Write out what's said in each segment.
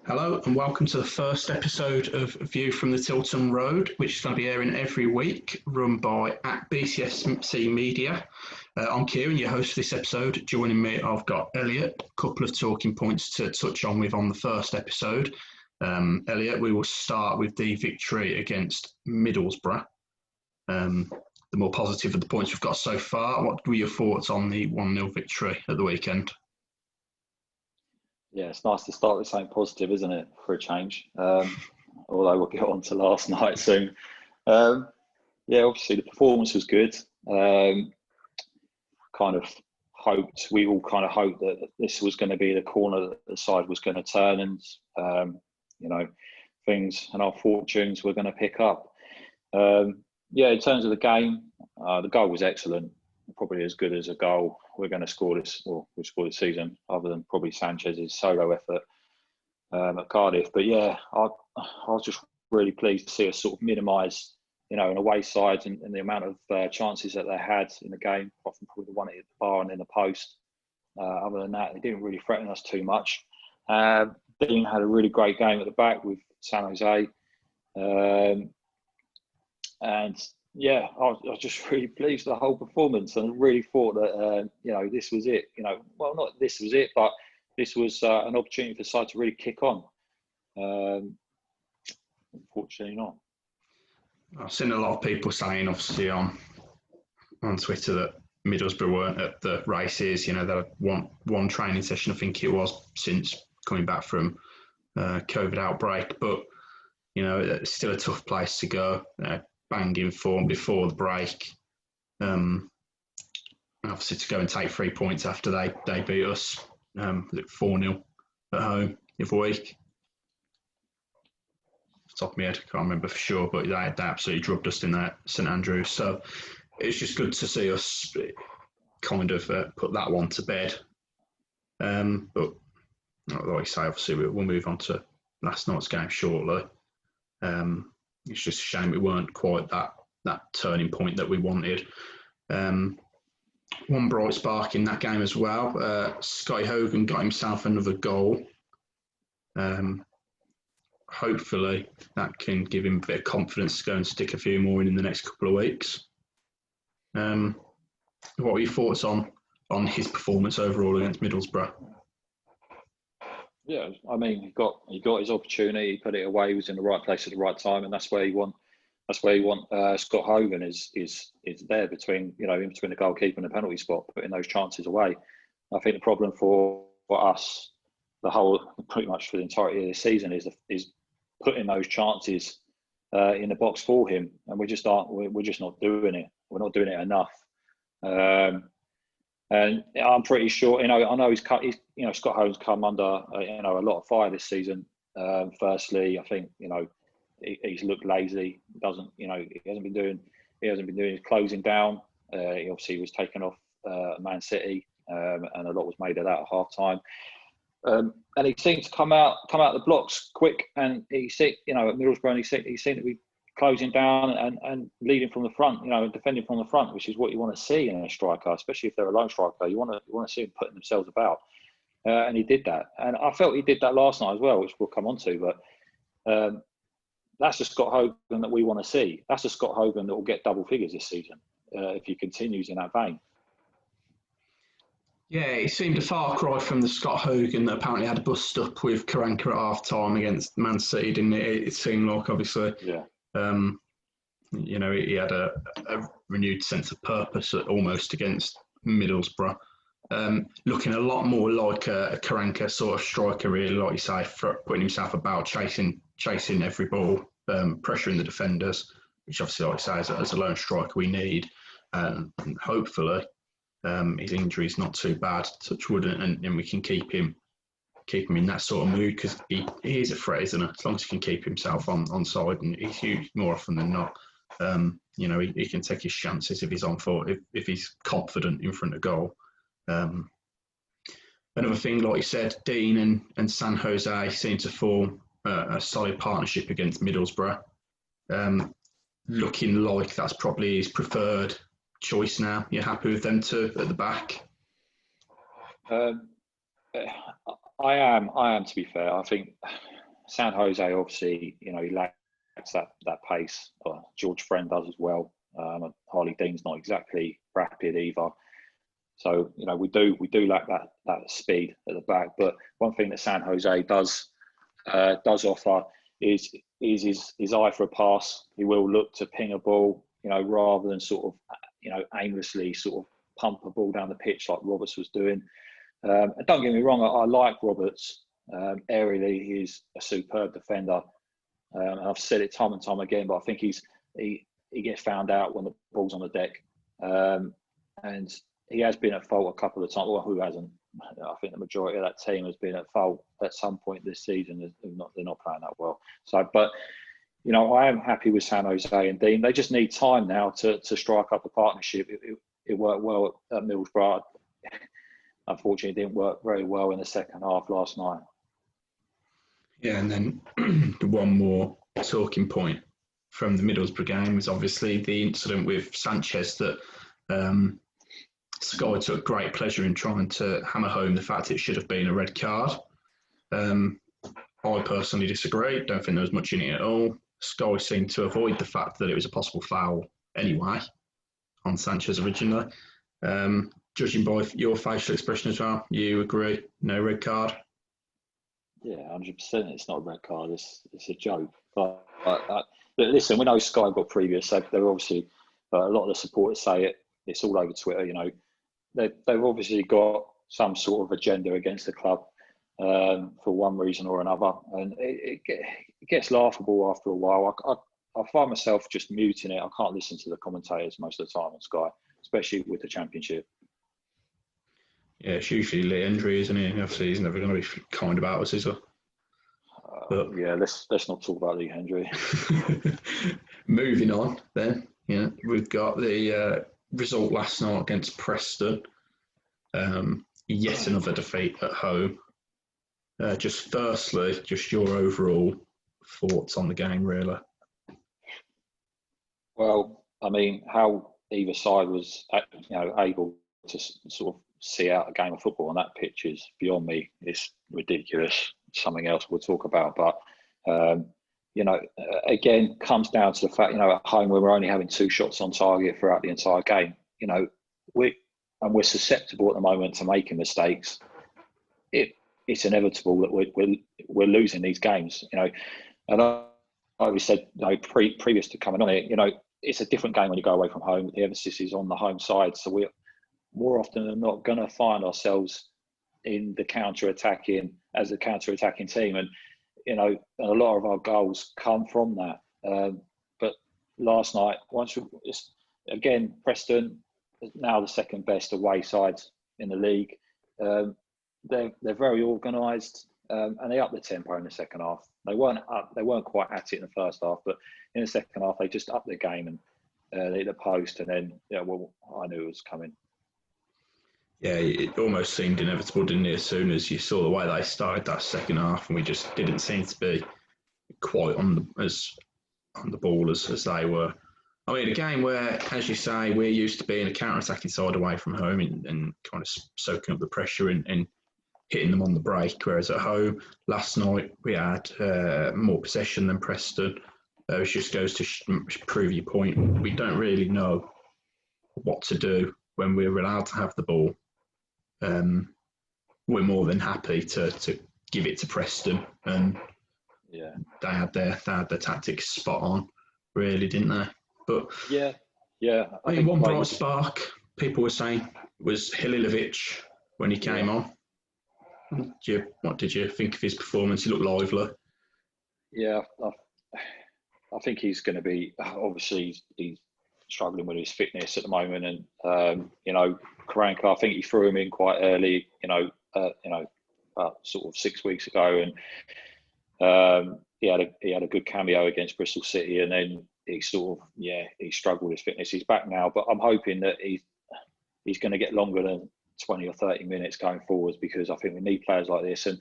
Hello and welcome to the first episode of View from the Tilton Road, which is going to be airing every week, run by at BCFC Media. I'm Kieran, your host for this episode. Joining me, I've got Elliot. A couple of talking points to touch on with on the first episode. Elliot, we will start with the victory against Middlesbrough. The more positive of the points we've got so far. What were your thoughts on the 1-0 victory at the weekend? Yeah, it's nice to start with something positive, isn't it, for a change? Although we'll get on to last night soon. Obviously the performance was good. We all kind of hoped that this was going to be the corner that the side was going to turn and, things and our fortunes were going to pick up. In terms of the game, the goal was excellent. Probably as good as a goal we're going to score we'll score this season, other than probably Sanchez's solo effort at Cardiff. But yeah, I was just really pleased to see us sort of minimise, an away side and the amount of chances that they had in the game, apart from probably the one that hit the bar and in the post. Other than that, they didn't really threaten us too much. Dean had a really great game at the back with San Jose. I was just really pleased with the whole performance and really thought that, this was it. Well, not this was it, but this was an opportunity for the side to really kick on. Unfortunately not. I've seen a lot of people saying, obviously, on Twitter that Middlesbrough weren't at the races. They had one training session, I think it was, since coming back from COVID outbreak. But, it's still a tough place to go. Banging form before the break. Obviously to go and take 3 points after they beat us 4-0 at home the other week. Off the top of my head, I can't remember for sure, but they absolutely drubbed us in that St Andrews. So it's just good to see us kind of put that one to bed. But like I say, obviously we'll move on to last night's game shortly. It's just a shame we weren't quite that turning point that we wanted. One bright spark in that game as well. Scotty Hogan got himself another goal. Hopefully that can give him a bit of confidence to go and stick a few more in the next couple of weeks. What were your thoughts on his performance overall against Middlesbrough? Yeah, I mean, he got his opportunity. He put it away. He was in the right place at the right time, and that's where you want. Scott Hogan is there between in between the goalkeeper and the penalty spot, putting those chances away. I think the problem for us, pretty much for the entirety of the season, is putting those chances in the box for him, and we're just not doing it. We're not doing it enough. And I'm pretty sure, I know Scott Hogan's come under, a lot of fire this season. Firstly, I think, he's looked lazy. He hasn't been doing his closing down. He obviously was taken off Man City, and a lot was made of that at half time. And he seemed to come out the blocks quick, and at Middlesbrough, he seemed to be closing down and leading from the front, and defending from the front, which is what you want to see in a striker, especially if they're a lone striker. You want to see them putting themselves about, and he did that. And I felt he did that last night as well, which we'll come on to. But that's the Scott Hogan that we want to see. That's the Scott Hogan that will get double figures this season if he continues in that vein. Yeah, it seemed a far cry from the Scott Hogan that apparently had a bust up with Karanka at half time against Man City, didn't it? It seemed like, obviously. Yeah. He had a renewed sense of purpose almost against Middlesbrough. Looking a lot more like a Karanka sort of striker, really, like you say, putting himself about, chasing every ball, pressuring the defenders, which obviously, like I say, as a lone striker we need. And hopefully his injury is not too bad, touch wood, and we can keep him in that sort of mood, because he is a threat, isn't he? As long as he can keep himself on side, and he's huge more often than not. He can take his chances if he's on foot, if he's confident in front of goal. Another thing, like you said, Dean and San Jose seem to form a solid partnership against Middlesbrough. Looking like that's probably his preferred choice now. You're happy with them two at the back? I am, to be fair. I think San Jose, obviously, he lacks that pace. George Friend does as well. Harley Dean's not exactly rapid either. So, we do lack that speed at the back. But one thing that San Jose does offer is his eye for a pass. He will look to ping a ball, rather than sort of, aimlessly sort of pump a ball down the pitch like Roberts was doing. And don't get me wrong, I like Roberts. Aerially, he's a superb defender. And I've said it time and time again, but I think he gets found out when the ball's on the deck. And he has been at fault a couple of times. Well, who hasn't? I think the majority of that team has been at fault at some point this season. They're not playing that well. So, but I am happy with San Jose and Dean. They just need time now to strike up a partnership. It worked well at Middlesbrough. Unfortunately, it didn't work very well in the second half last night. Yeah, and then one more talking point from the Middlesbrough game was obviously the incident with Sanchez that Sky took great pleasure in trying to hammer home the fact it should have been a red card. I personally disagree. Don't think there was much in it at all. Sky seemed to avoid the fact that it was a possible foul anyway on Sanchez originally. Judging by your facial expression as well, you agree? No red card? Yeah, 100%. It's not a red card. It's a joke. But listen, we know Sky got previous. So they're obviously a lot of the supporters say it. It's all over Twitter. They've obviously got some sort of agenda against the club for one reason or another, and it gets laughable after a while. I find myself just muting it. I can't listen to the commentators most of the time on Sky, especially with the Championship. Yeah, it's usually Lee Hendry, isn't he? Obviously, he's never going to be kind about us, is he? Yeah, let's not talk about Lee Hendry. Moving on, then. Yeah, we've got the result last night against Preston. Yet another defeat at home. Just firstly, just your overall thoughts on the game, really. Well, I mean, how either side was, able to sort of see out a game of football on that pitch is beyond me. It's ridiculous. Something else we'll talk about, but again, comes down to the fact, at home where we're only having 2 shots on target throughout the entire game. We're susceptible at the moment to making mistakes. It's inevitable that we're losing these games. And I always said, previous to coming on it, it's a different game when you go away from home. The emphasis is on the home side, so we're more often than not going to find ourselves in the counter-attacking team, and a lot of our goals come from that. But last night, again, Preston is now the second best away side in the league. They're very organised, and they upped the tempo in the second half. They weren't quite at it in the first half, but in the second half they just upped the game and they hit the post, and then I knew it was coming. Yeah, it almost seemed inevitable, didn't it? As soon as you saw the way they started that second half, and we just didn't seem to be quite on the ball as they were. I mean, a game where, as you say, we're used to being a counter-attacking side away from home and kind of soaking up the pressure and hitting them on the break, whereas at home, last night we had more possession than Preston. It just goes to prove your point. We don't really know what to do when we're allowed to have the ball. We're more than happy to give it to Preston, and they had their tactics spot on, really, didn't they? But yeah. I mean, one bright spark people were saying was Halilovic when he came on. What did you think of his performance? He looked lively. Yeah, I think he's going to be. Obviously, he's struggling with his fitness at the moment, and Karanka, I think he threw him in quite early. About sort of 6 weeks ago, and he had a good cameo against Bristol City, and then he struggled with his fitness. He's back now, but I'm hoping that he's going to get longer than 20 or 30 minutes going forwards, because I think we need players like this. And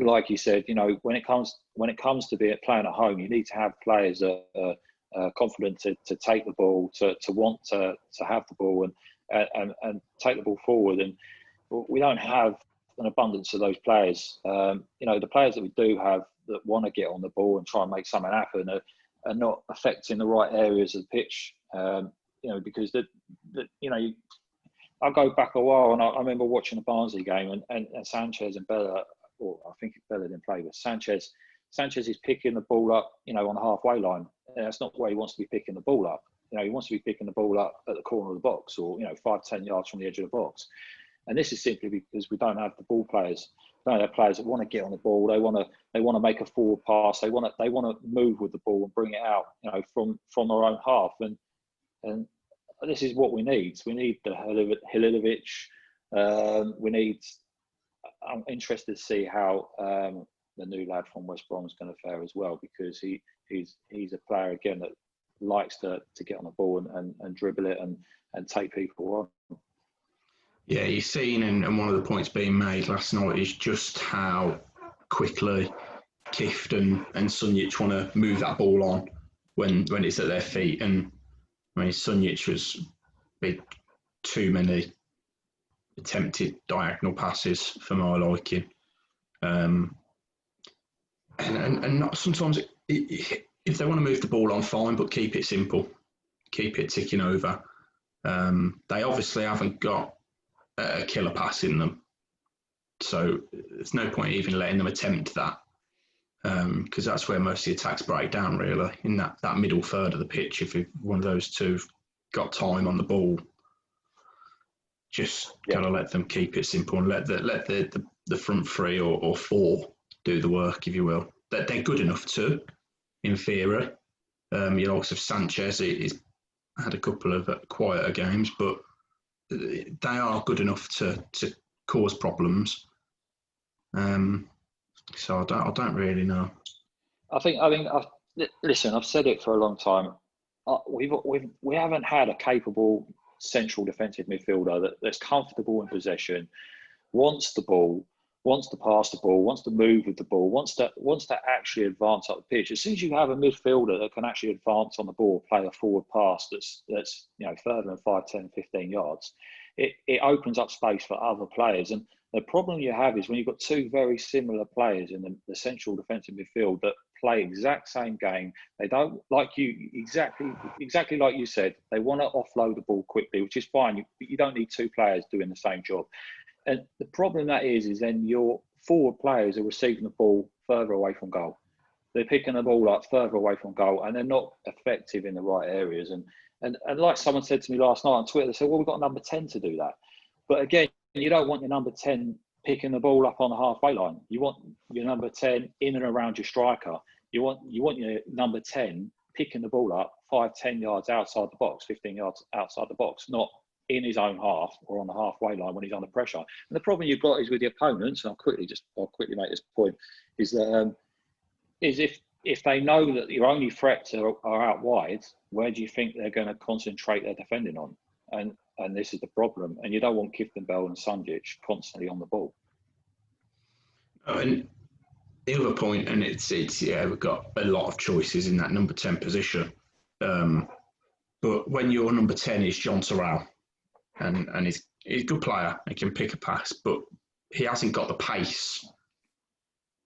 like you said, when it comes to playing at home, you need to have players that are confident to take the ball, to want to have the ball and take the ball forward. And we don't have an abundance of those players. The players that we do have that want to get on the ball and try and make something happen are not affecting the right areas of the pitch. Because I go back a while, and I remember watching a Barnsley game, and Sanchez and Bella, or I think Bella didn't play, but Sanchez is picking the ball up, on the halfway line. And that's not where he wants to be picking the ball up. He wants to be picking the ball up at the corner of the box, or 5-10 yards from the edge of the box. And this is simply because we don't have the ball players. We don't have players that want to get on the ball. They want to make a forward pass. They want to move with the ball and bring it out, from our own half. And this is what we need. We need the Halilovic. I'm interested to see how the new lad from West Brom is going to fare as well, because he's a player again that likes to get on the ball and dribble it and take people on. Yeah, you've seen, and one of the points being made last night is just how quickly Kift and Sunjic want to move that ball on when it's at their feet. And I mean, Sunjic was big, too many attempted diagonal passes for my liking. And not sometimes, if they want to move the ball on, fine, but keep it simple, keep it ticking over. They obviously haven't got a killer pass in them, so there's no point even letting them attempt that, because that's where most of the attacks break down, really, in that middle third of the pitch. If one of those two got time on the ball, just gotta let them keep it simple and let the front three or four do the work, if you will. They're good enough to, in theory. Also Sanchez he's had a couple of quieter games, but they are good enough to cause problems. So I don't really know. Listen, I've said it for a long time. We haven't had a capable central defensive midfielder that's comfortable in possession, wants the ball, wants to pass the ball, wants to move with the ball, wants to actually advance up the pitch. As soon as you have a midfielder that can actually advance on the ball, play a forward pass that's further than 5, 10, 15 yards, it opens up space for other players. And the problem you have is when you've got two very similar players in the central defensive midfield that play exact same game, they don't, like you, exactly like you said, they want to offload the ball quickly, which is fine. You don't need two players doing the same job. And the problem that is then your forward players are receiving the ball further away from goal. They're picking the ball up further away from goal, and they're not effective in the right areas. And like someone said to me last night on Twitter, they said, well, we've got a number 10 to do that. But again, you don't want your number 10 picking the ball up on the halfway line. You want your number 10 in and around your striker. You want your number 10 picking the ball up 5, 10 yards outside the box, 15 yards outside the box, not in his own half or on the halfway line when he's under pressure. And the problem you've got is with the opponents, and I'll quickly make this point, is that if they know that your only threats are out wide, where do you think they're going to concentrate their defending on? And this is the problem. And you don't want Kiffin-Bell and Sunjic constantly on the ball. And the other point, and it's we've got a lot of choices in that number 10 position. But when your number 10 is John Terrell, and he's a good player, he can pick a pass, but he hasn't got the pace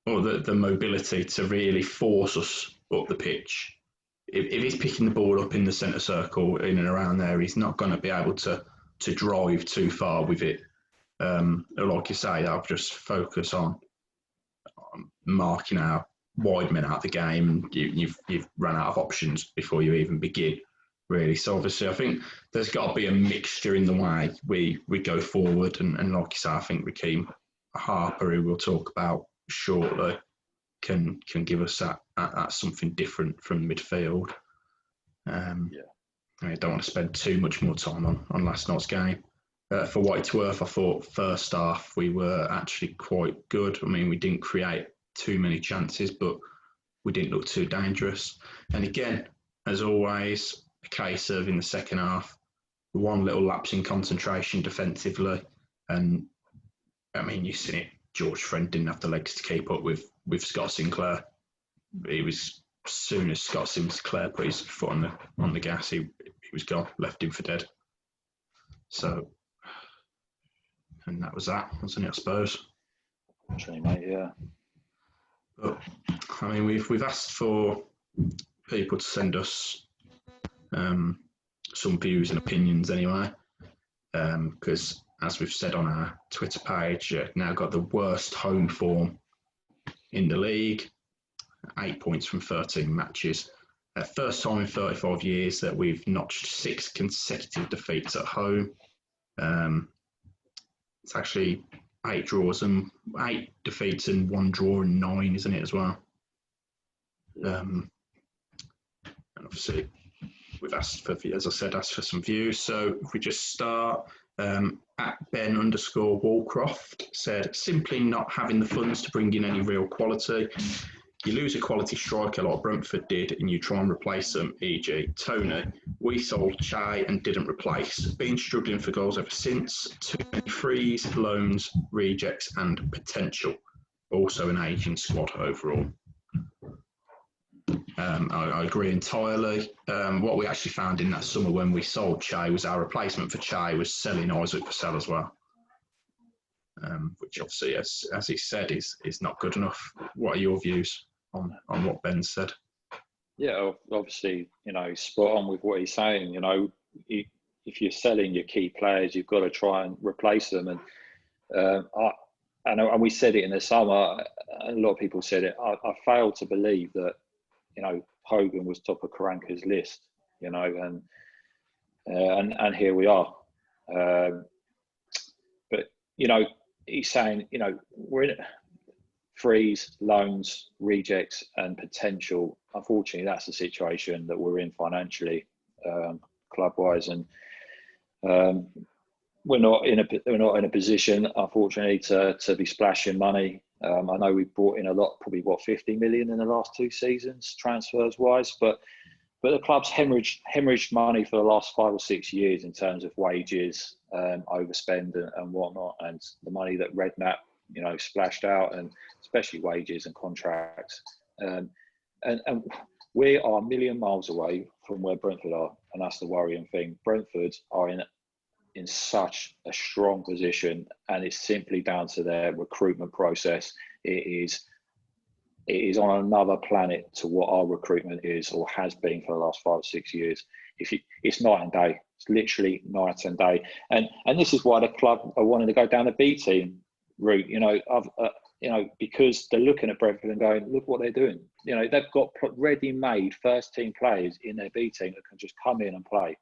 or the mobility to really force us up the pitch. If he's picking the ball up in the centre circle, in and around there, he's not going to be able to drive too far with it. Like you say, I'll just focus on marking out wide men out of the game, and you've run out of options before you even begin, really. So obviously I think there's got to be a mixture in the way we go forward, and like you say, I think Raheem Harper, who we'll talk about shortly, can give us that something different from midfield. I don't want to spend too much more time on last night's game. For what it's worth, I thought first half we were actually quite good. I mean, we didn't create too many chances, but we didn't look too dangerous. And again, as always, a case of in the second half, one little lapse in concentration defensively. And I mean, you see it, George Friend didn't have the legs to keep up with Scott Sinclair. He was, as soon as Scott Sinclair put his foot on the gas, he was gone, left him for dead. So, and that was that, wasn't it, I suppose? Unfortunately, mate, yeah. But I mean, we've asked for people to send us some views and opinions anyway, because as we've said on our Twitter page, now got the worst home form in the league, 8 points from 13 matches. First time in 35 years that we've notched 6 consecutive defeats at home. It's actually 8 draws and 8 defeats and 1 draw and 9, isn't it, as well? And obviously, we've asked for, as I said, asked for some views. So if we just start, at Ben_Walcroft said, simply not having the funds to bring in any real quality. You lose a quality striker like Brentford did and you try and replace them, e.g. Tony. We sold Che and didn't replace. Been struggling for goals ever since. Too many frees, loans, rejects and potential. Also an ageing squad overall. I agree entirely. What we actually found in that summer when we sold Che was our replacement for Che was selling Isaac Vassell as well. Which obviously, as he said, is not good enough. What are your views on what Ben said? Yeah, obviously, spot on with what he's saying. If you're selling your key players, you've got to try and replace them. And we said it in the summer. A lot of people said it. I failed to believe that, Hogan was top of Karanka's list. And here we are. But he's saying, we're in frees, loans, rejects, and potential. Unfortunately, that's the situation that we're in financially, club-wise, and we're not in a position, unfortunately, to be splashing money. I know we've brought in a lot, probably 50 million in the last 2 seasons, transfers-wise, but the club's hemorrhaged money for the last 5 or 6 years in terms of wages, overspend and whatnot, and the money that Redknapp, splashed out, and especially wages and contracts. And we are a million miles away from where Brentford are, and that's the worrying thing. Brentford are in such a strong position, and it's simply down to their recruitment process. It is on another planet to what our recruitment is or has been for the last 5 or 6 years. It's night and day. It's literally night and day. And this is why the club are wanting to go down the B team route. Because they're looking at Brentford and going, look what they're doing. They've got ready-made first-team players in their B team that can just come in and play.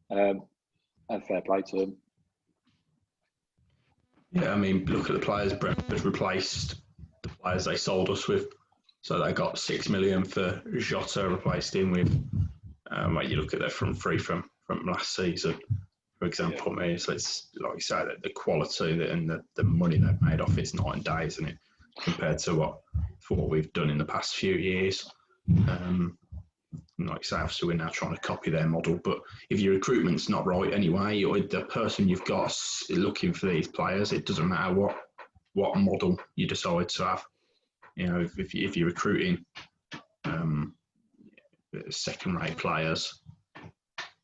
And fair play to them. Yeah, I mean, look at the players Brentford replaced the players they sold us with. So they got 6 million for Jota, replaced him with. You look at their front three from last season, for example. Yeah. I mean, so it's like you say, that the quality and the money they've made off it's night and day, isn't it? Compared to what we've done in the past few years. Like you say, obviously we're now trying to copy their model, but if your recruitment's not right anyway, or the person you've got looking for these players, it doesn't matter what model you decide to have. If you're recruiting second-rate players,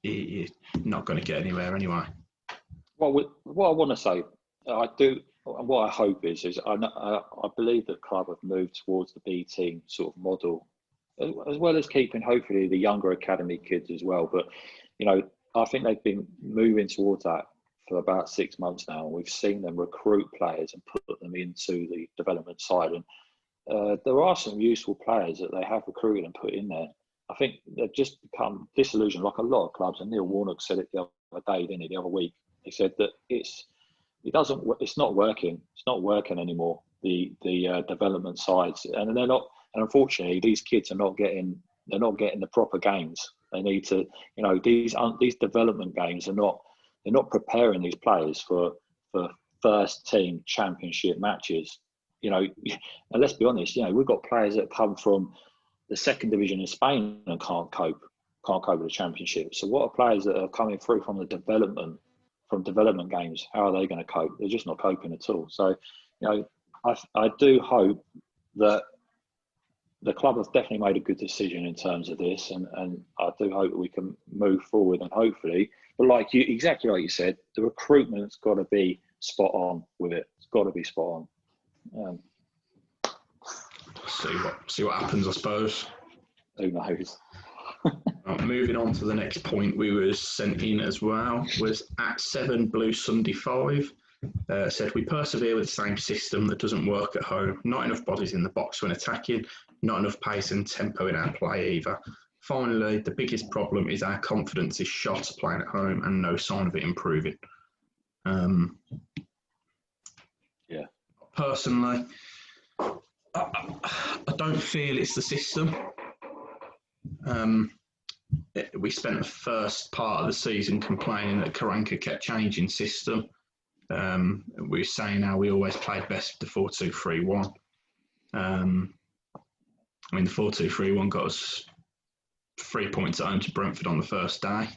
you're not going to get anywhere anyway. Well, what I want to say, I do, what I hope is I believe the club have moved towards the B team sort of model, as well as keeping hopefully the younger academy kids as well. But, I think they've been moving towards that for about 6 months now. We've seen them recruit players and put them into the development side. And there are some useful players that they have recruited and put in there. I think they've just become disillusioned, like a lot of clubs. And Neil Warnock said it the other day, didn't he, the other week? He said that it's not working. It's not working anymore, the development sides. And they're not. And unfortunately, these kids are not getting the proper games. They need to, these development games they're not preparing these players for first team championship matches. And let's be honest, we've got players that come from the second division in Spain and can't cope with the championship. So what are players that are coming through from development games? How are they going to cope? They're just not coping at all. So, I do hope that the club has definitely made a good decision in terms of this, and I do hope that we can move forward and hopefully, but exactly like you said, the recruitment's got to be spot on with it. It's got to be spot on. See what happens, I suppose. Who knows? Moving on to the next point we were sent in as well was at 7 Blue Sunday 5. Said we persevere with the same system that doesn't work at home. Not enough bodies in the box when attacking. Not enough pace and tempo in our play either. Finally, the biggest problem is our confidence is shot playing at home and no sign of it improving. Yeah. Personally, I don't feel it's the system. We spent the first part of the season complaining that Karanka kept changing system. We were saying how we always played best with the 4-2-3-1. I mean, the 4-2-3-1 got us 3 points at home to Brentford on the first day.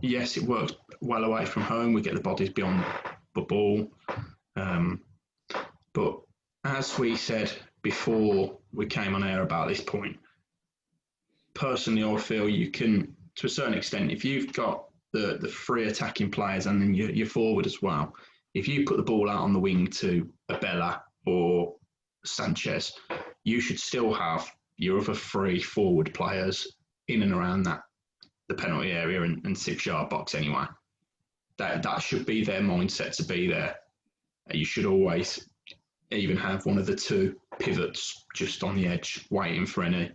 Yes, it works well away from home. We get the bodies beyond the ball. But as we said before we came on air about this point, personally, I feel you can, to a certain extent, if you've got the three attacking players and then your forward as well, if you put the ball out on the wing to Abella or Sanchez, you should still have your other three forward players in and around the penalty area and 6-yard box anyway. That should be their mindset to be there. You should always even have one of the two pivots just on the edge waiting for any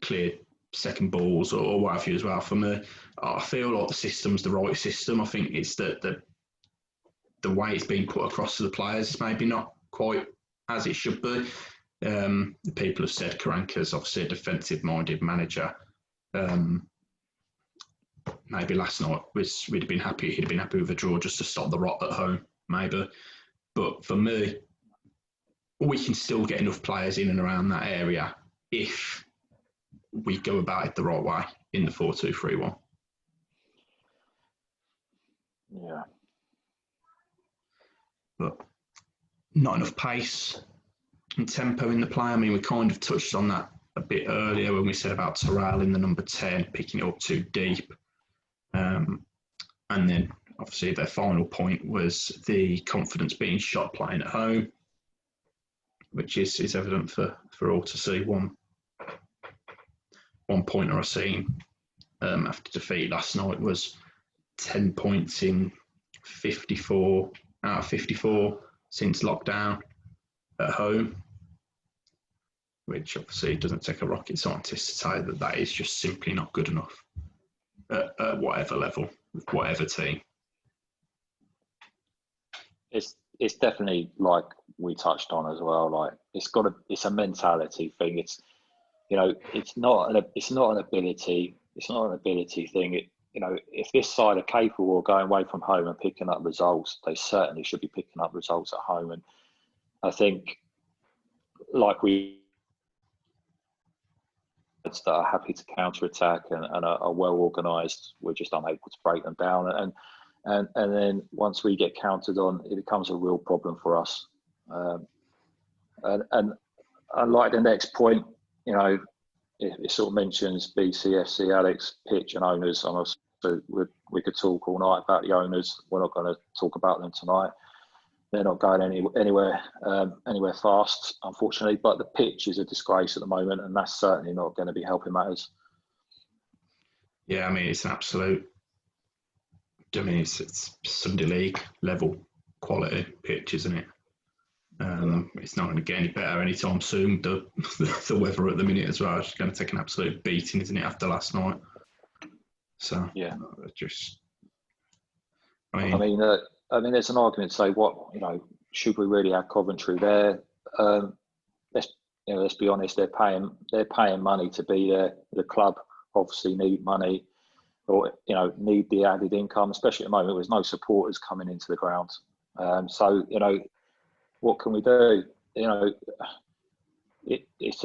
clear second balls or what have you as well. For me, I feel like the system's the right system. I think it's the way it's being put across to the players is maybe not quite as it should be. The people have said Karanka's obviously a defensive-minded manager. Maybe last night he'd have been happy with a draw just to stop the rot at home, maybe. But for me, we can still get enough players in and around that area if we go about it the right way in the 4-2-3-1. Yeah. But not enough pace and tempo in the play. I mean, we kind of touched on that a bit earlier when we said about Terrell in the number 10, picking it up too deep. And then, obviously, their final point was the confidence being shot playing at home, which is evident for all to see. One pointer I seen after defeat last night was 10 points in 54 out of 54 since lockdown at home, which obviously doesn't take a rocket scientist to say that is just simply not good enough at whatever level, with whatever team. It's definitely, like we touched on as well, like it's a mentality thing. It's, you know, it's not an ability thing. If this side are capable of going away from home and picking up results, they certainly should be picking up results at home. And I think, like that are happy to counter attack and are well organised, we're just unable to break them down. And then once we get countered on, it becomes a real problem for us. And like the next point, it sort of mentions BCFC, Alex, pitch and owners. And also we could talk all night about the owners. We're not going to talk about them tonight. They're not going anywhere fast, unfortunately. But the pitch is a disgrace at the moment, and that's certainly not going to be helping matters. Yeah, I mean, it's an absolute. I mean, it's Sunday League level quality pitch, isn't it? It's not going to get any better anytime soon. The weather at the minute as well is going to take an absolute beating, isn't it, after last night? So yeah, I mean, there's an argument to say, should we really have Coventry there? Let's be honest. They're paying money to be there. The club obviously need money, or need the added income, especially at the moment. There's no supporters coming into the ground. So what can we do? It's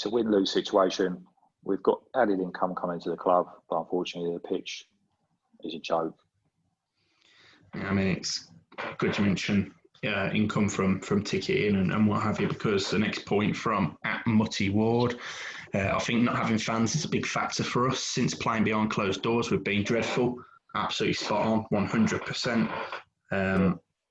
a win-lose situation. We've got added income coming to the club, but unfortunately the pitch is a joke. I mean, it's good to mention income from ticketing and what have you, because the next point from @Mutty Ward, I think not having fans is a big factor for us. Since playing behind closed doors, we've been dreadful. Absolutely spot on, 100%.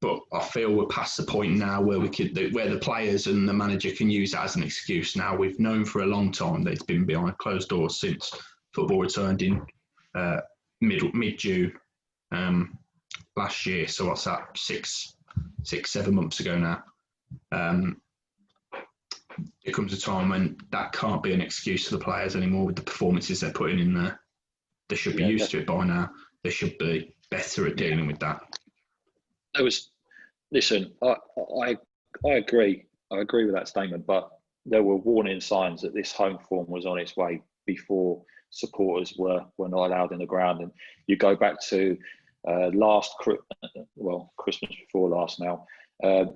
But I feel we're past the point now where where the players and the manager can use that as an excuse. Now we've known for a long time that it's been behind closed doors since football returned in mid-June last year. So what's that? 7 months ago now. There comes a time when that can't be an excuse for the players anymore with the performances they're putting in there. They should be used to it by now. They should be better at dealing with that. Listen, I agree. I agree with that statement, but there were warning signs that this home form was on its way before supporters were not allowed in the ground. And you go back to Christmas before last now, and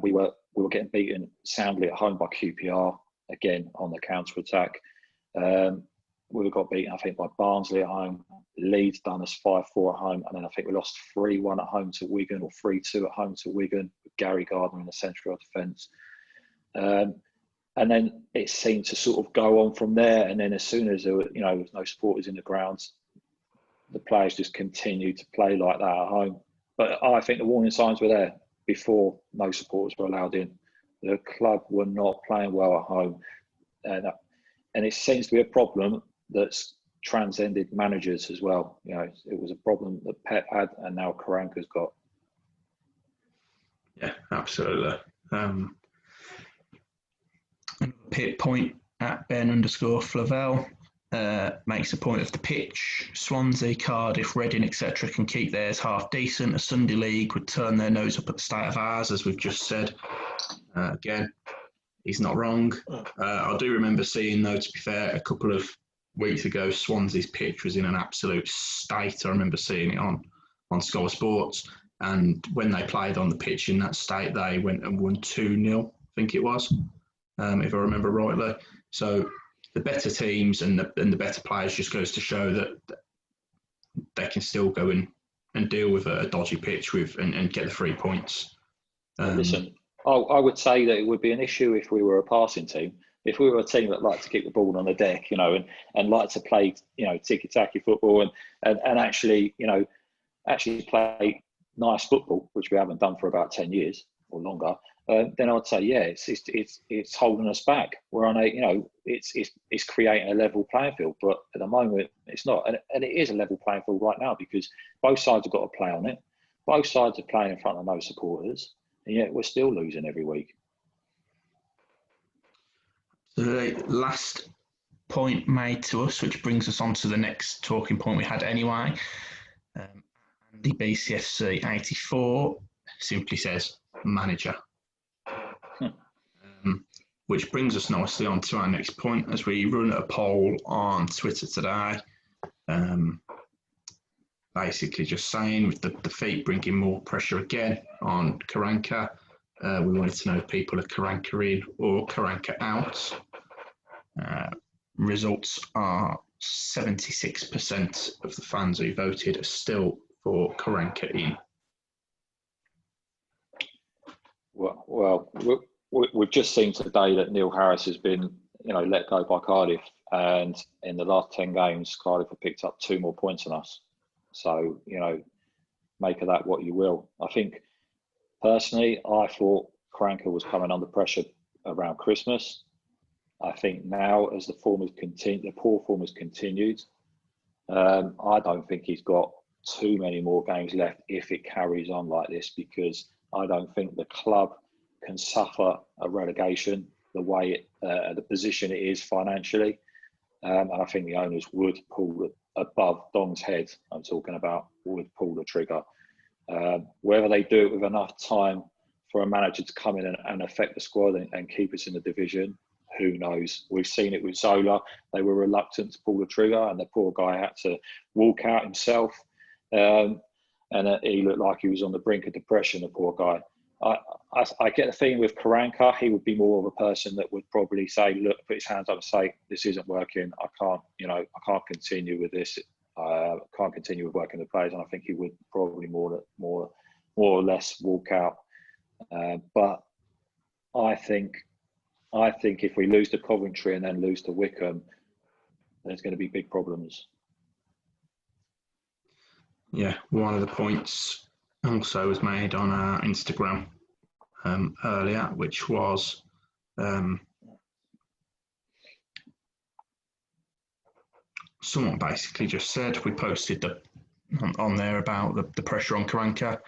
we were getting beaten soundly at home by QPR again on the counter attack. We got beaten, I think, by Barnsley at home. Leeds done us 5-4 at home, and then I think we lost 3-1 at home to Wigan, or 3-2 at home to Wigan, with Gary Gardner in the centre of defence. And then it seemed to sort of go on from there. And then as soon as there was no supporters in the grounds, the players just continued to play like that at home. But I think the warning signs were there before no supporters were allowed in. The club were not playing well at home, and it seems to be a problem that's transcended managers as well. It was a problem that Pep had, and now Karanka's got. Yeah, absolutely. Pit point at Ben_Flavel makes a point of the pitch. Swansea, Cardiff, Reading, etc. can keep theirs half decent. A Sunday league would turn their nose up at the state of ours, as we've just said. Again, he's not wrong. I do remember seeing, though, to be fair, a couple of weeks ago, Swansea's pitch was in an absolute state. I remember seeing it on Sky Sports. And when they played on the pitch in that state, they went and won 2-0, I think it was, if I remember rightly. So the better teams and the better players just goes to show that they can still go in and deal with a dodgy pitch and get the 3 points. Listen, I would say that it would be an issue if we were a passing team. If we were a team that liked to keep the ball on the deck, and like to play, tiki-taki football and actually play nice football, which we haven't done for about 10 years or longer, then I'd say, yeah, it's holding us back. We're on it's creating a level playing field, but at the moment it's not, and it is a level playing field right now because both sides have got to play on it. Both sides are playing in front of no supporters, and yet we're still losing every week. The last point made to us, which brings us on to the next talking point we had anyway. The BCFC 84 simply says manager. Which brings us nicely on to our next point as we run a poll on Twitter today. Basically just saying with the defeat bringing more pressure again on Karanka. We wanted to know if people are Karanka in or Karanka out. Results are 76% of the fans who voted are still for Karanka in. Well, we've just seen today that Neil Harris has been, let go by Cardiff, and in the last 10 games, Cardiff have picked up 2 more points than us. So, make of that what you will. I think, personally, I thought Karanka was coming under pressure around Christmas. I think now, as the poor form has continued, I don't think he's got too many more games left if it carries on like this, because I don't think the club can suffer a relegation the way the position it is financially. And I think the owners would pull above Dong's head, I'm talking about, would pull the trigger. Whether they do it with enough time for a manager to come in and affect the squad and keep us in the division, who knows? We've seen it with Zola. They were reluctant to pull the trigger, and the poor guy had to walk out himself. And he looked like he was on the brink of depression, the poor guy. I get the feeling with Karanka, he would be more of a person that would probably say, look, put his hands up and say, this isn't working. I can't continue with this. I can't continue with working the players. And I think he would probably more or less walk out. But I think if we lose to Coventry and then lose to Wickham, there's going to be big problems. Yeah, one of the points also was made on our Instagram earlier, which was someone basically just said, we posted on there about the pressure on Karanka,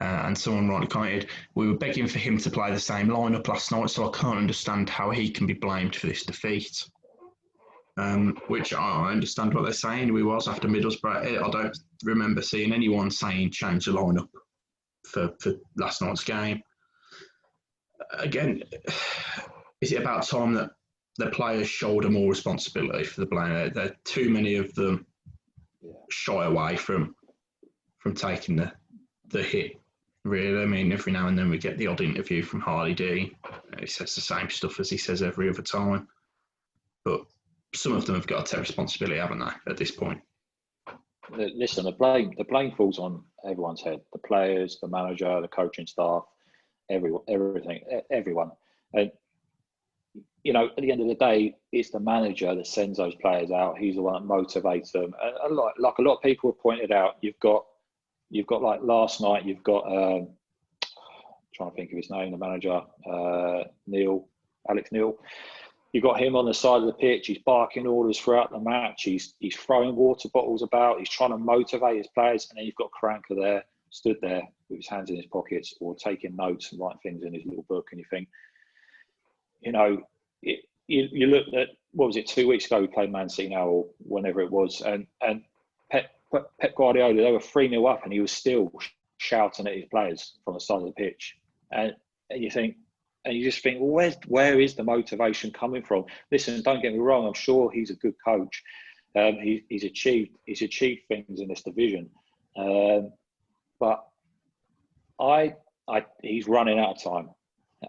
and someone rightly commented, we were begging for him to play the same lineup last night, so I can't understand how he can be blamed for this defeat. Which I understand what they're saying. We was after Middlesbrough. I don't remember seeing anyone saying change the lineup for last night's game. Again, is it about time that the players shoulder more responsibility for the blame? There too many of them shy away from taking the hit. Really, I mean, every now and then we get the odd interview from Harley D. He says the same stuff as he says every other time, but some of them have got to take responsibility, haven't they? At this point. Listen, the blame falls on everyone's head: the players, the manager, the coaching staff, everyone. And you know, at the end of the day, it's the manager that sends those players out. He's the one that motivates them. And like a lot of people have pointed out, you've got like last night, you've got trying to think of his name, the manager, Alex Neil. You've got him on the side of the pitch. He's barking orders throughout the match. He's throwing water bottles about. He's trying to motivate his players. And then you've got Karanka there, stood there with his hands in his pockets or taking notes and writing things in his little book. And you think, you know, you look at, what was it, 2 weeks ago we played Man City now, or whenever it was, and Pep Guardiola, they were 3-0 up and he was still shouting at his players from the side of the pitch. And you think, and you just think, well, where is the motivation coming from? Listen, don't get me wrong. I'm sure he's a good coach. He's achieved things in this division, but he's running out of time.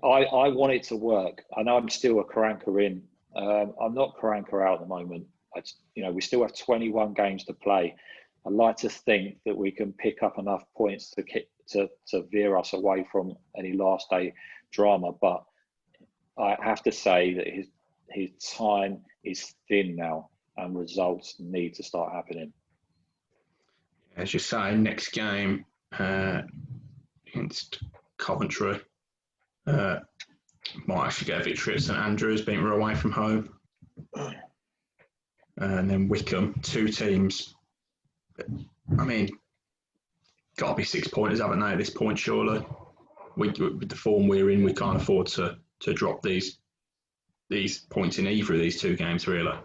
I want it to work. I know I'm still a Karanka in. I'm not Karanka out at the moment. We still have 21 games to play. I'd like to think that we can pick up enough points to veer us away from any last day drama, but I have to say that his time is thin now, and results need to start happening. As you say, next game against Coventry, might actually get a victory at St Andrews, being away from home, and then Wickham. Two teams. I mean, got to be 6 pointers, haven't they? At this point, surely. With the form we're in, we can't afford to drop these points in either of these two games, really.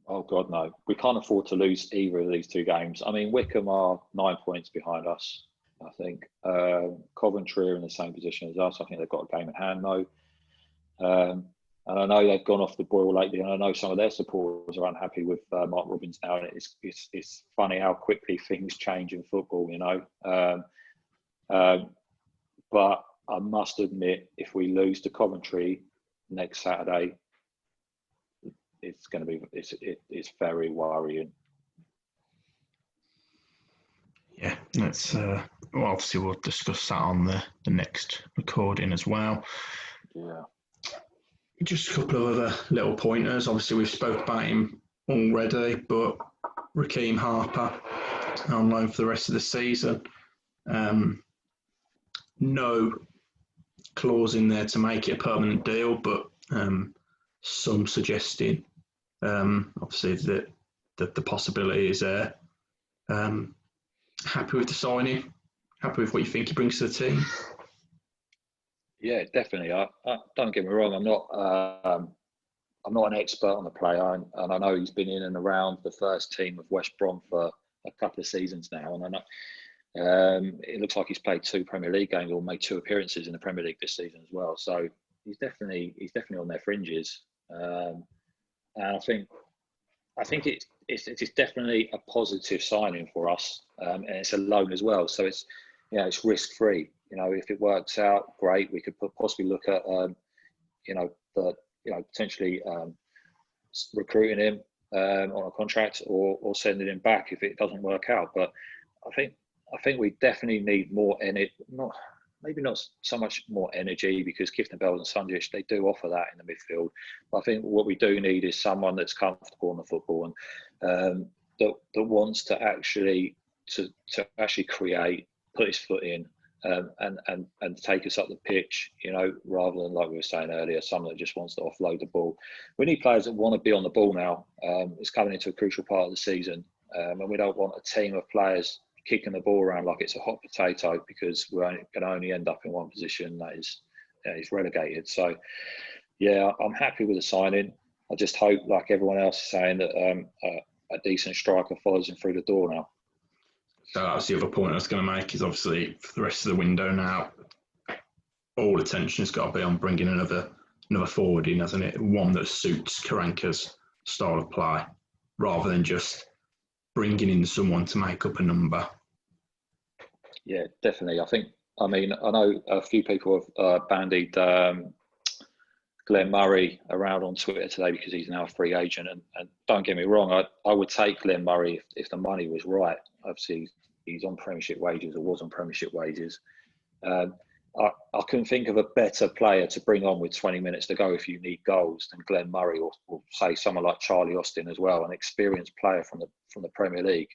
Oh God, no! We can't afford to lose either of these two games. I mean, Wickham are 9 points behind us, I think. Coventry are in the same position as us. I think they've got a game in hand, though. And I know they've gone off the boil lately, and I know some of their supporters are unhappy with Mark Robins now. And it's funny how quickly things change in football, you know. But I must admit, if we lose to Coventry next Saturday, it's very worrying. Yeah, that's well, obviously we'll discuss that on the next recording as well. Yeah. Just a couple of other little pointers. Obviously, we've spoke about him already, but Raheem Harper on loan for the rest of the season. No clause in there to make it a permanent deal, but some suggesting, obviously, that the possibility is there. Happy with the signing? Happy with what you think he brings to the team? Yeah, definitely. I don't get me wrong. I'm not an expert on the player, and I know he's been in and around the first team of West Brom for a couple of seasons now, and I know it looks like he's played 2 Premier League games or made 2 appearances in the Premier League this season as well. So he's definitely on their fringes, and I think it's definitely a positive signing for us, and it's a loan as well. So it's risk free. You know, if it works out, great. We could possibly look at potentially recruiting him on a contract or sending him back if it doesn't work out. But I think we definitely need more energy. Maybe not so much more energy, because Kifton Bells and Sundish, they do offer that in the midfield. But I think what we do need is someone that's comfortable on the football and that wants to actually to actually create, put his foot in, and take us up the pitch, rather than, like we were saying earlier, someone that just wants to offload the ball. We need players that want to be on the ball now. It's coming into a crucial part of the season, and we don't want a team of players kicking the ball around like it's a hot potato, because we're going to only end up in one position, that is relegated. So, yeah, I'm happy with the signing. I just hope, like everyone else is saying, that a decent striker follows him through the door now. So that's the other point I was going to make, is obviously for the rest of the window now, all attention has got to be on bringing another forward in, hasn't it? One that suits Karanka's style of play, rather than just bringing in someone to make up a number. Yeah, definitely. I know a few people have bandied Glenn Murray around on Twitter today because he's now a free agent. And don't get me wrong, I would take Glenn Murray if the money was right. Obviously, he's on Premiership wages, or was on Premiership wages. I couldn't think of a better player to bring on with 20 minutes to go if you need goals than Glenn Murray, or say someone like Charlie Austin as well, an experienced player from the Premier League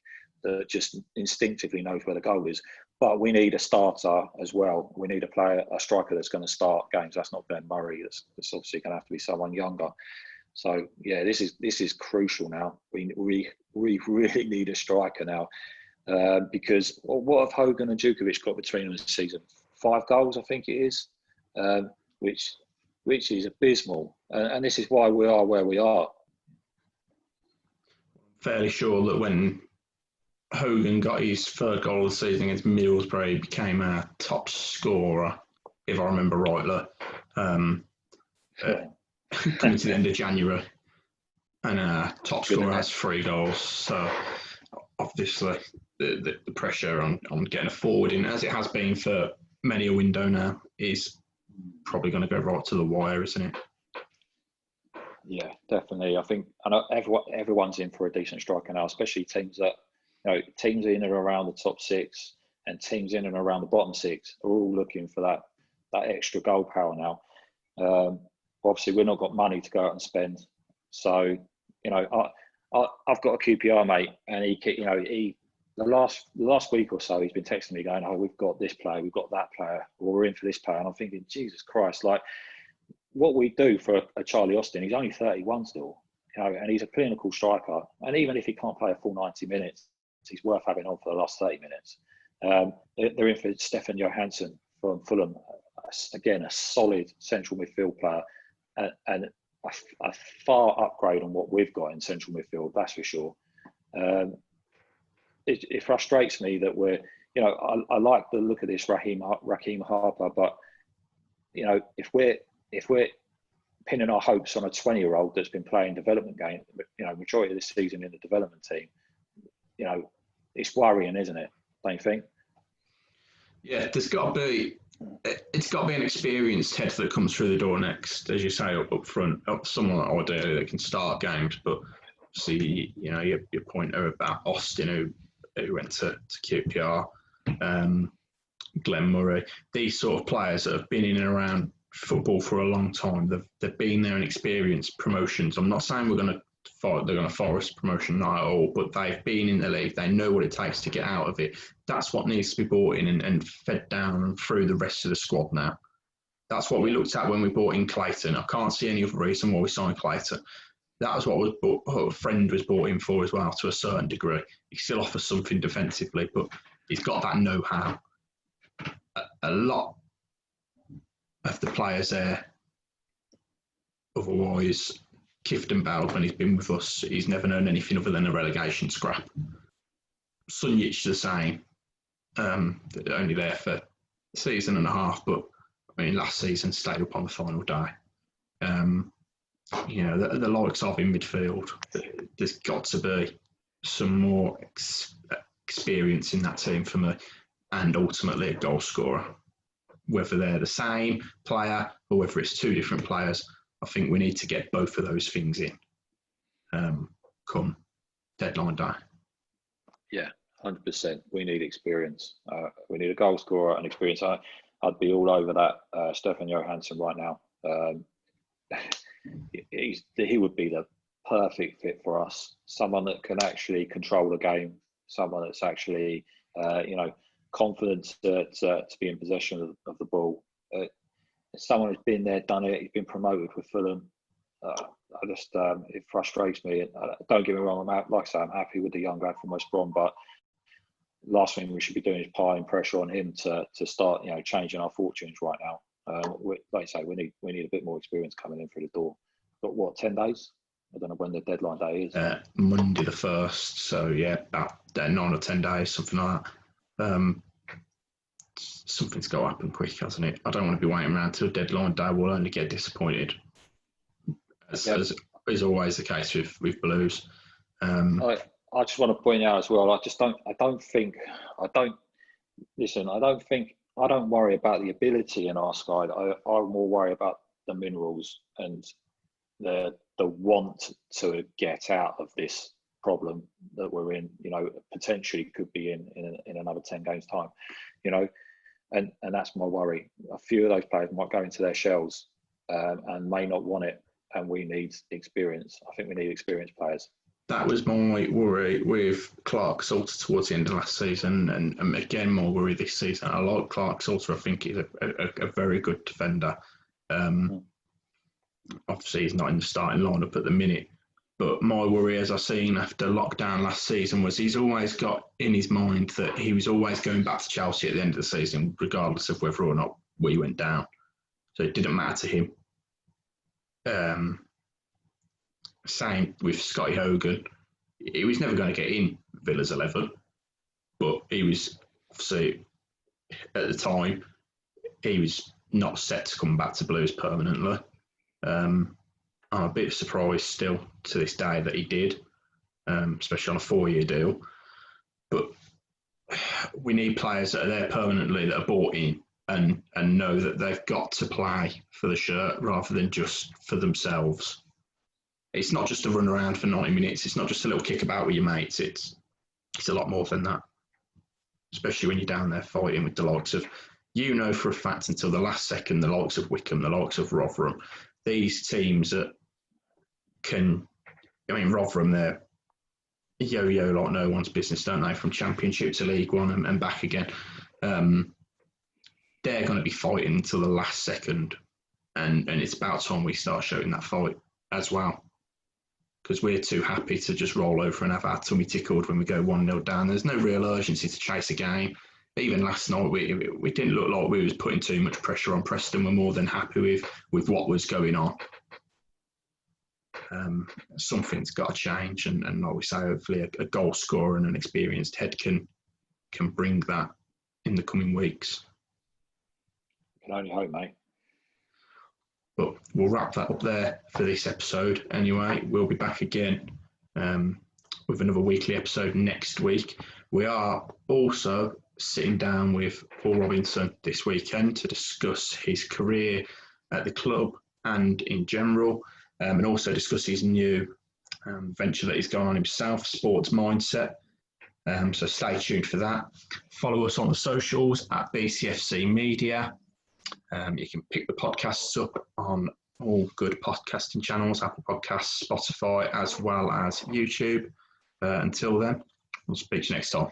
that just instinctively knows where the goal is. But we need a starter as well. We need a striker that's going to start games. That's not Glenn Murray. That's obviously going to have to be someone younger. So yeah, this is crucial now. We really need a striker now, because what have Hogan and Djukovic got between them this season? 5 goals, I think it is, which is abysmal. And this is why we are where we are. Fairly sure that when Hogan got his 3rd goal of the season against Middlesbrough, he became our top scorer, if I remember rightly, coming to the end of January. And our top scorer has 3 goals. So obviously the pressure on getting a forward in, as it has been for many a window now, is probably going to go right to the wire, isn't it? Yeah, definitely. I know everyone's in for a decent striker now, especially teams that, teams in and around the top 6 and teams in and around the bottom 6 are all looking for that extra goal power now. Obviously, we've not got money to go out and spend. So, I've got a QPR mate, and he the last week or so, he's been texting me going, "Oh, we've got this player, we've got that player, or we're in for this player." And I'm thinking, Jesus Christ, like what we do for a Charlie Austin, he's only 31 still, and he's a clinical striker. And even if he can't play a full 90 minutes, he's worth having on for the last 30 minutes. They're in for Stefan Johansson from Fulham, again, a solid central midfield player, and a far upgrade on what we've got in central midfield, that's for sure. It frustrates me that we're, I like the look of this Raheem Harper, but if we're pinning our hopes on a 20-year-old that's been playing development game, majority of this season in the development team, it's worrying, isn't it? Don't you think? Yeah, it's got to be an experienced head that comes through the door next, as you say, up front, someone ideally that can start games. But see, your point about Austin, who went to QPR, Glenn Murray, these sort of players that have been in and around football for a long time. They've been there and experienced promotions. I'm not saying they're going to forest promotion, not at all, but they've been in the league. They know what it takes to get out of it. That's what needs to be brought in and fed down and through the rest of the squad now. That's what we looked at when we brought in Clayton. I can't see any other reason why we signed Clayton. That was what a friend was brought in for as well, to a certain degree. He still offers something defensively, but he's got that know-how. A lot of the players there, otherwise, Kifton Bell, when he's been with us, he's never known anything other than a relegation scrap. Sunjic the same, only there for a season and a half, but last season stayed up on the final day. The likes of in midfield, there's got to be some more experience in that team for me, and ultimately a goal scorer. Whether they're the same player or whether it's 2 different players, I think we need to get both of those things in come deadline day. Yeah, 100%. We need experience. We need a goal scorer and experience. I'd be all over that Stefan Johansson right now. He would be the perfect fit for us. Someone that can actually control the game someone that's actually, confident to be in possession of the ball. Someone who's been there, done it. He's been promoted with Fulham. It frustrates me. Don't get me wrong. I'm happy with the young lad from West Brom, but last thing we should be doing is piling pressure on him to start, changing our fortunes right now. Like I say, we need a bit more experience coming in through the door. But what, 10 days? I don't know when the deadline day is. Monday the 1st. So yeah, about 9 or 10 days, something like that. Something's got to happen quick, hasn't it? I don't want to be waiting around till deadline day. We'll only get disappointed, as is always the case with Blues. I just want to point out as well. I don't worry about the ability in our side. I more worry about the minerals and the want to get out of this problem that we're in. Potentially could be in another 10 games time. And that's my worry. A few of those players might go into their shells and may not want it. And we need experience. I think we need experienced players. That was my worry with Clark Salter towards the end of last season, and again, my worry this season. I like Clark Salter. I think he's a very good defender. Obviously, he's not in the starting lineup at the minute. But my worry, as I've seen after lockdown last season, was he's always got in his mind that he was always going back to Chelsea at the end of the season, regardless of whether or not we went down. So it didn't matter to him. Same with Scotty Hogan. He was never going to get in Villa's 11, but he was, obviously, at the time, he was not set to come back to Blues permanently. I'm a bit surprised still to this day that he did, especially on a 4-year deal. But we need players that are there permanently, that are bought in and know that they've got to play for the shirt rather than just for themselves. It's not just a run around for 90 minutes. It's not just a little kick about with your mates. It's a lot more than that, especially when you're down there fighting with the likes of, for a fact until the last second, the likes of Wickham, the likes of Rotherham, these teams that Rotherham, they're yo-yo like no one's business, don't they? From Championship to League One and back again. They're going to be fighting until the last second. And it's about time we start showing that fight as well. Because we're too happy to just roll over and have our tummy tickled when we go 1-0 down. There's no real urgency to chase a game. Even last night, we didn't look like we was putting too much pressure on Preston. We're more than happy with what was going on. Something's got to change, and like we say, hopefully a goal scorer and an experienced head can bring that in the coming weeks. Can only hope, mate. But we'll wrap that up there for this episode. Anyway, we'll be back again with another weekly episode next week. We are also sitting down with Paul Robinson this weekend to discuss his career at the club and in general, and also discuss his new venture that he's gone on himself, Sports Mindset. So stay tuned for that. Follow us on the socials at BCFC Media. You can pick the podcasts up on all good podcasting channels, Apple Podcasts, Spotify, as well as YouTube. Until then, we'll speak to you next time.